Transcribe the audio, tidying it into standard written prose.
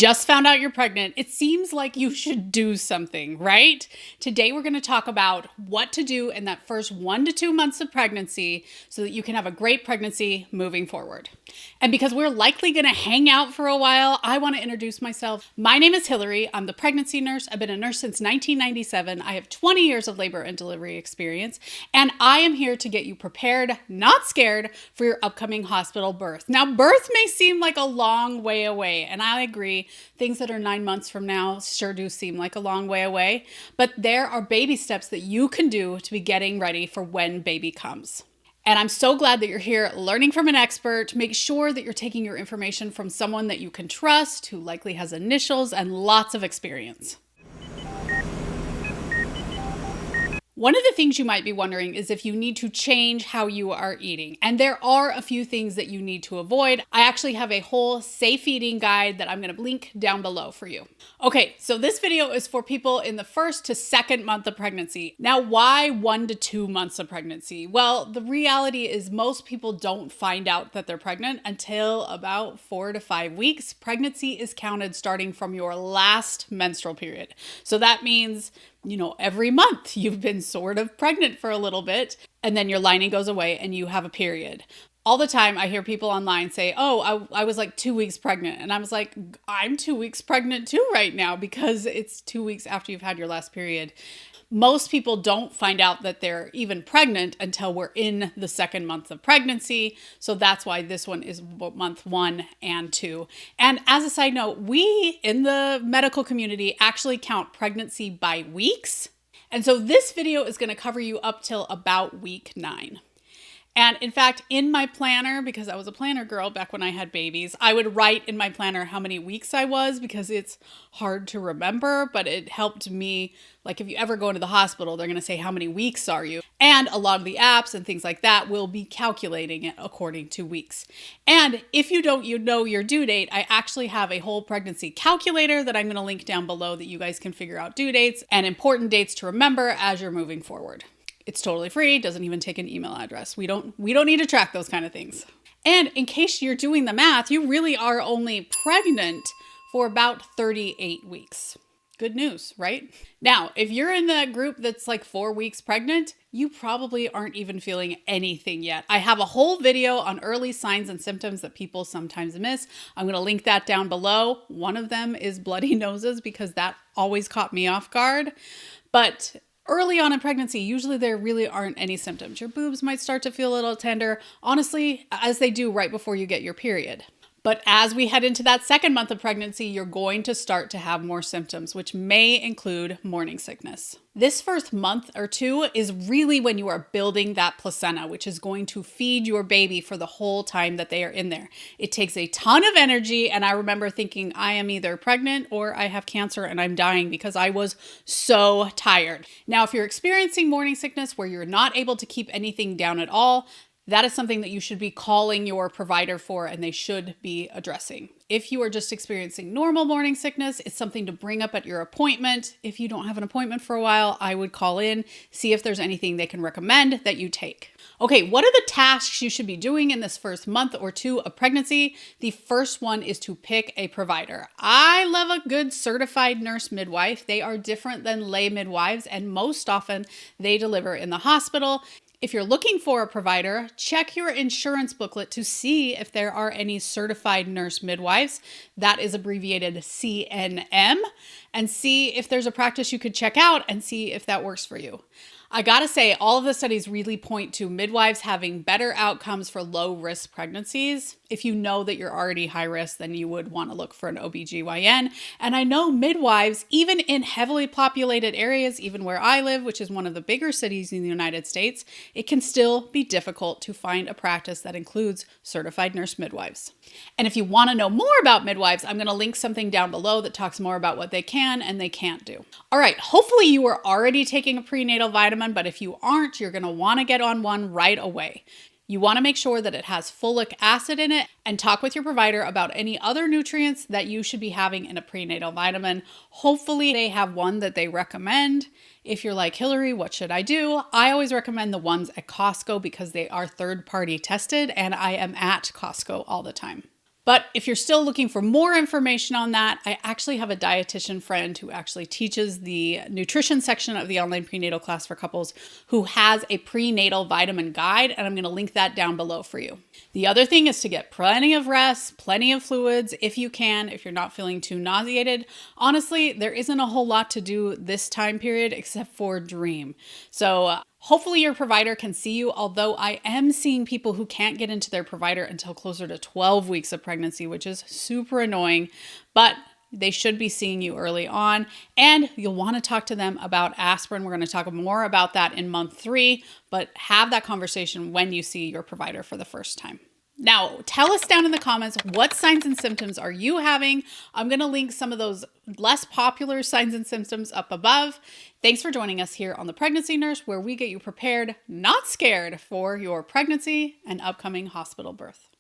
just found out you're pregnant, it seems like you should do something, right? Today, we're going to talk about what to do in that first 1 to 2 months of pregnancy so that you can have a great pregnancy moving forward. And because we're likely going to hang out for a while, I want to introduce myself. My name is Hillary. I'm the pregnancy nurse. I've been a nurse since 1997. I have 20 years of labor and delivery experience, and I am here to get you prepared, not scared, for your upcoming hospital birth. Now, birth may seem like a long way away, and I agree. Things that are 9 months from now sure do seem like a long way away, but there are baby steps that you can do to be getting ready for when baby comes. And I'm so glad that you're here learning from an expert. Make sure that you're taking your information from someone that you can trust, who likely has initials and lots of experience. One of the things you might be wondering is if you need to change how you are eating. And there are a few things that you need to avoid. I actually have a whole safe eating guide that I'm going to link down below for you. Okay, so this video is for people in the first to second month of pregnancy. Now, why 1 to 2 months of pregnancy? Well, the reality is most people don't find out that they're pregnant until about 4 to 5 weeks. Pregnancy is counted starting from your last menstrual period. So that means every month you've been sort of pregnant for a little bit, and then your lining goes away and you have a period. All the time I hear people online say, oh, I was like 2 weeks pregnant. And I was like, I'm 2 weeks pregnant too right now, because it's 2 weeks after you've had your last period. Most people don't find out that they're even pregnant until we're in the second month of pregnancy. So that's why this one is month 1 and 2. And as a side note, we in the medical community actually count pregnancy by weeks. And so this video is going to cover you up till about week 9. And in fact, in my planner, because I was a planner girl back when I had babies, I would write in my planner how many weeks I was, because it's hard to remember, but it helped me. Like if you ever go into the hospital, they're going to say, how many weeks are you? And a lot of the apps and things like that will be calculating it according to weeks. And if you don't, know your due date, I actually have a whole pregnancy calculator that I'm going to link down below that you guys can figure out due dates and important dates to remember as you're moving forward. It's totally free, doesn't even take an email address. We don't need to track those kind of things. And in case you're doing the math, you really are only pregnant for about 38 weeks. Good news, right? Now, if you're in the group that's like 4 weeks pregnant, you probably aren't even feeling anything yet. I have a whole video on early signs and symptoms that people sometimes miss. I'm going to link that down below. One of them is bloody noses, because that always caught me off guard. But early on in pregnancy, usually there really aren't any symptoms. Your boobs might start to feel a little tender, honestly, as they do right before you get your period. But as we head into that second month of pregnancy, you're going to start to have more symptoms, which may include morning sickness. This first month or 2 is really when you are building that placenta, which is going to feed your baby for the whole time that they are in there. It takes a ton of energy, and I remember thinking I am either pregnant or I have cancer and I'm dying, because I was so tired. Now, if you're experiencing morning sickness where you're not able to keep anything down at all, that is something that you should be calling your provider for, and they should be addressing. If you are just experiencing normal morning sickness, it's something to bring up at your appointment. If you don't have an appointment for a while, I would call in, see if there's anything they can recommend that you take. Okay, what are the tasks you should be doing in this first month or 2 of pregnancy? The first one is to pick a provider. I love a good certified nurse midwife. They are different than lay midwives, and most often they deliver in the hospital. If you're looking for a provider, check your insurance booklet to see if there are any certified nurse midwives. That is abbreviated CNM, and see if there's a practice you could check out and see if that works for you. I gotta say, all of the studies really point to midwives having better outcomes for low-risk pregnancies. If you know that you're already high risk, then you would want to look for an OBGYN. And I know midwives, even in heavily populated areas, even where I live, which is one of the bigger cities in the United States, it can still be difficult to find a practice that includes certified nurse midwives. And if you want to know more about midwives, I'm going to link something down below that talks more about what they can and they can't do. All right, hopefully you are already taking a prenatal vitamin, but if you aren't, you're going to want to get on one right away. You want to make sure that it has folic acid in it, and talk with your provider about any other nutrients that you should be having in a prenatal vitamin. Hopefully they have one that they recommend. If you're like, Hillary, what should I do? I always recommend the ones at Costco because they are third-party tested, and I am at Costco all the time. But if you're still looking for more information on that, I actually have a dietitian friend who actually teaches the nutrition section of the online prenatal class for couples who has a prenatal vitamin guide, and I'm going to link that down below for you. The other thing is to get plenty of rest, plenty of fluids if you can, if you're not feeling too nauseated. Honestly, there isn't a whole lot to do this time period except for dream. So hopefully your provider can see you, although I am seeing people who can't get into their provider until closer to 12 weeks of pregnancy, which is super annoying, but they should be seeing you early on. And you'll want to talk to them about aspirin. We're going to talk more about that in month 3, but have that conversation when you see your provider for the first time. Now, tell us down in the comments, what signs and symptoms are you having? I'm going to link some of those less popular signs and symptoms up above. Thanks for joining us here on The Pregnancy Nurse, where we get you prepared, not scared, for your pregnancy and upcoming hospital birth.